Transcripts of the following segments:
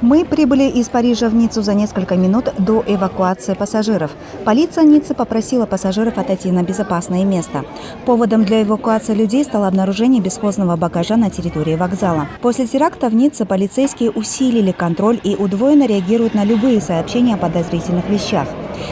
Мы прибыли из Парижа в Ниццу за несколько минут до эвакуации пассажиров. Полиция Ниццы попросила пассажиров отойти на безопасное место. Поводом для эвакуации людей стало обнаружение бесхозного багажа на территории вокзала. После теракта в Ницце полицейские усилили контроль и удвоенно реагируют на любые сообщения о подозрительных вещах.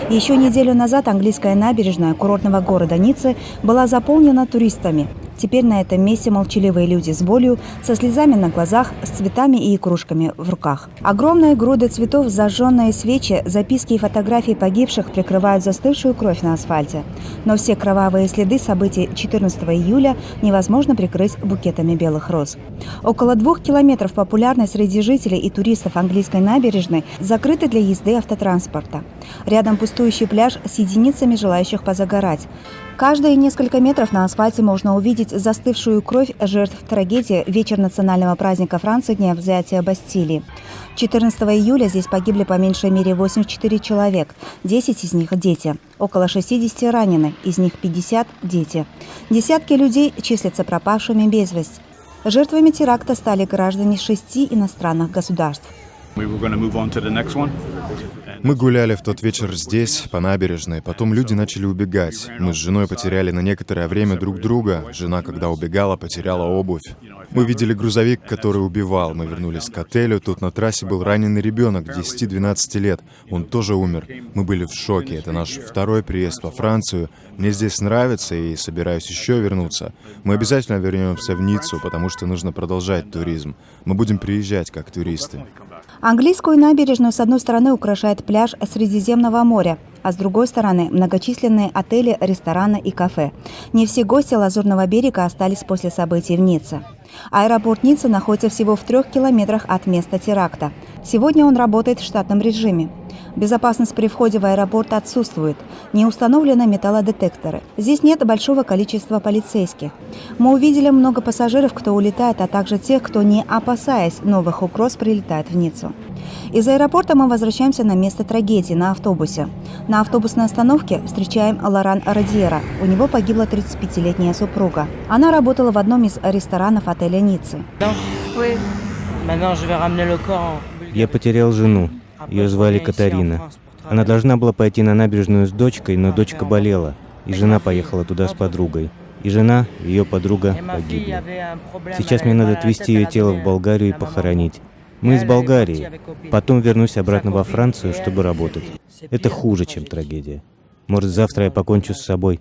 Еще неделю назад английская набережная курортного города Ниццы была заполнена туристами. Теперь на этом месте молчаливые люди с болью, со слезами на глазах, с цветами и игрушками в руках. Огромные груды цветов, зажженные свечи, записки и фотографии погибших прикрывают застывшую кровь на асфальте. Но все кровавые следы событий 14 июля невозможно прикрыть букетами белых роз. Около 2 километров популярной среди жителей и туристов английской набережной закрыты для езды автотранспорта. Рядом пустующий пляж с единицами желающих позагорать. Каждые несколько метров на асфальте можно увидеть застывшую кровь жертв трагедии в вечер национального праздника Франции Дня взятия Бастилии. 14 июля здесь погибли по меньшей мере 84 человек, 10 из них – дети. Около 60 ранены, из них 50 – дети. Десятки людей числятся пропавшими без вести. Жертвами теракта стали граждане 6 иностранных государств. Мы гуляли в тот вечер здесь, по набережной, потом люди начали убегать. Мы с женой потеряли на некоторое время друг друга. Жена, когда убегала, потеряла обувь. Мы видели грузовик, который убивал. Мы вернулись к отелю, тут на трассе был раненый ребенок, 10-12 лет. Он тоже умер. Мы были в шоке. Это наш второй приезд во Францию. Мне здесь нравится и собираюсь еще вернуться. Мы обязательно вернемся в Ниццу, потому что нужно продолжать туризм. Мы будем приезжать как туристы. Английскую набережную с одной стороны украшает пляж Средиземного моря, а с другой стороны многочисленные отели, рестораны и кафе. Не все гости Лазурного берега остались после событий в Ницце. Аэропорт Ниццы находится всего в 3 километрах от места теракта. Сегодня он работает в штатном режиме. Безопасность при входе в аэропорт отсутствует. Не установлены металлодетекторы. Здесь нет большого количества полицейских. Мы увидели много пассажиров, кто улетает, а также тех, кто, не опасаясь новых угроз, прилетает в Ниццу. Из аэропорта мы возвращаемся на место трагедии на автобусе. На автобусной остановке встречаем Лоран Родиера. У него погибла 35-летняя супруга. Она работала в одном из ресторанов отеля Ниццы. Я потерял жену. Ее звали Катарина. Она должна была пойти на набережную с дочкой, но дочка болела, и жена поехала туда с подругой. И жена, ее подруга, погибли. Сейчас мне надо отвезти ее тело в Болгарию и похоронить. Мы из Болгарии. Потом вернусь обратно во Францию, чтобы работать. Это хуже, чем трагедия. Может, завтра я покончу с собой.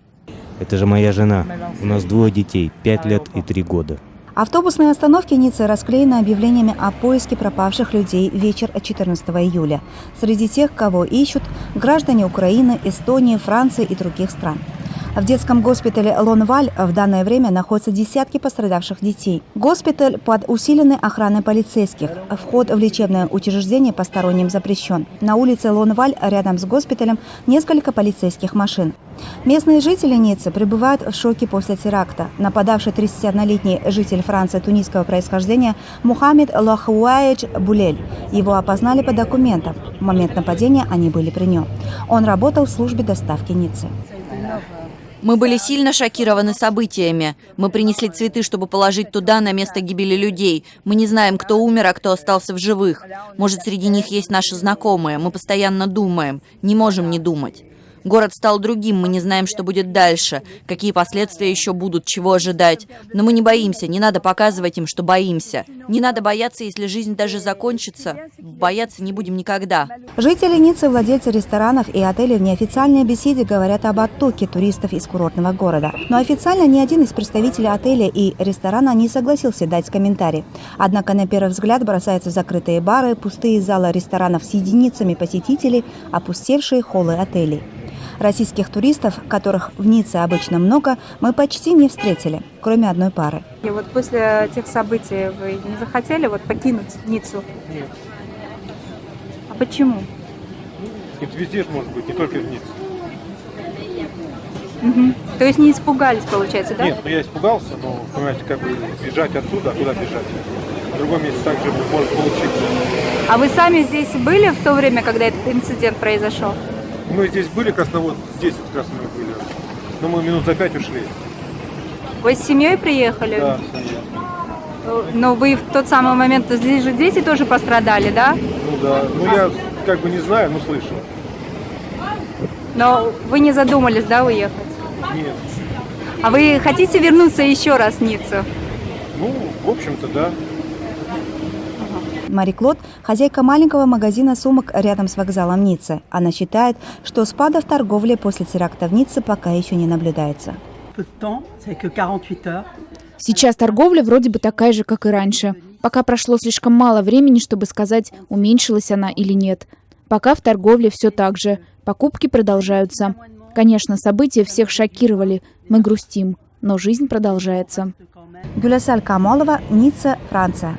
Это же моя жена. У нас 2 детей, 5 лет и 3 года. Автобусные остановки Ниццы расклеены объявлениями о поиске пропавших людей вечер 14 июля. Среди тех, кого ищут, граждане Украины, Эстонии, Франции и других стран. В детском госпитале Лонваль в данное время находятся десятки пострадавших детей. Госпиталь под усиленной охраной полицейских. Вход в лечебное учреждение посторонним запрещен. На улице Лонваль рядом с госпиталем несколько полицейских машин. Местные жители Ниццы пребывают в шоке после теракта. Нападавший 31-летний житель Франции тунисского происхождения Мухаммед Лахуаедж Булель. Его опознали по документам. В момент нападения они были при нем. Он работал в службе доставки Ниццы. Мы были сильно шокированы событиями. Мы принесли цветы, чтобы положить туда, на место гибели людей. Мы не знаем, кто умер, а кто остался в живых. Может, среди них есть наши знакомые. Мы постоянно думаем. Не можем не думать. Город стал другим, мы не знаем, что будет дальше, какие последствия еще будут, чего ожидать. Но мы не боимся, не надо показывать им, что боимся. Не надо бояться, если жизнь даже закончится. Бояться не будем никогда. Жители Ниццы, владельцы ресторанов и отелей в неофициальной беседе говорят об оттоке туристов из курортного города. Но официально ни один из представителей отеля и ресторана не согласился дать комментарий. Однако на первый взгляд бросаются закрытые бары, пустые залы ресторанов с единицами посетителей, опустевшие холлы отелей. Российских туристов, которых в Ницце обычно много, мы почти не встретили, кроме одной пары. И вот после тех событий вы не захотели покинуть Ниццу? Нет. А почему? Это везде может быть, не только в Ницце. Угу. То есть не испугались, получается, да? Нет, я испугался, но, понимаете, как бы бежать отсюда, а куда бежать? В другом месте также может получиться. А вы сами здесь были в то время, когда этот инцидент произошел? Мы здесь были, как раз вот здесь вот как раз мы были. Но мы минут за 5 ушли. Вы с семьей приехали? Да, с семьей. Но вы в тот самый момент, здесь же дети тоже пострадали, да? да. Ну, я как бы не знаю, но слышал. Но вы не задумались, да, уехать? Нет. А вы хотите вернуться еще раз в Ниццу? Ну, в общем-то, да. Мари Клод – хозяйка маленького магазина сумок рядом с вокзалом Ниццы. Она считает, что спада в торговле после теракта в Ницце пока еще не наблюдается. Сейчас торговля вроде бы такая же, как и раньше. Пока прошло слишком мало времени, чтобы сказать, уменьшилась она или нет. Пока в торговле все так же. Покупки продолжаются. Конечно, события всех шокировали. Мы грустим, но жизнь продолжается. Гюлясаль Камолова, Ницца, Франция.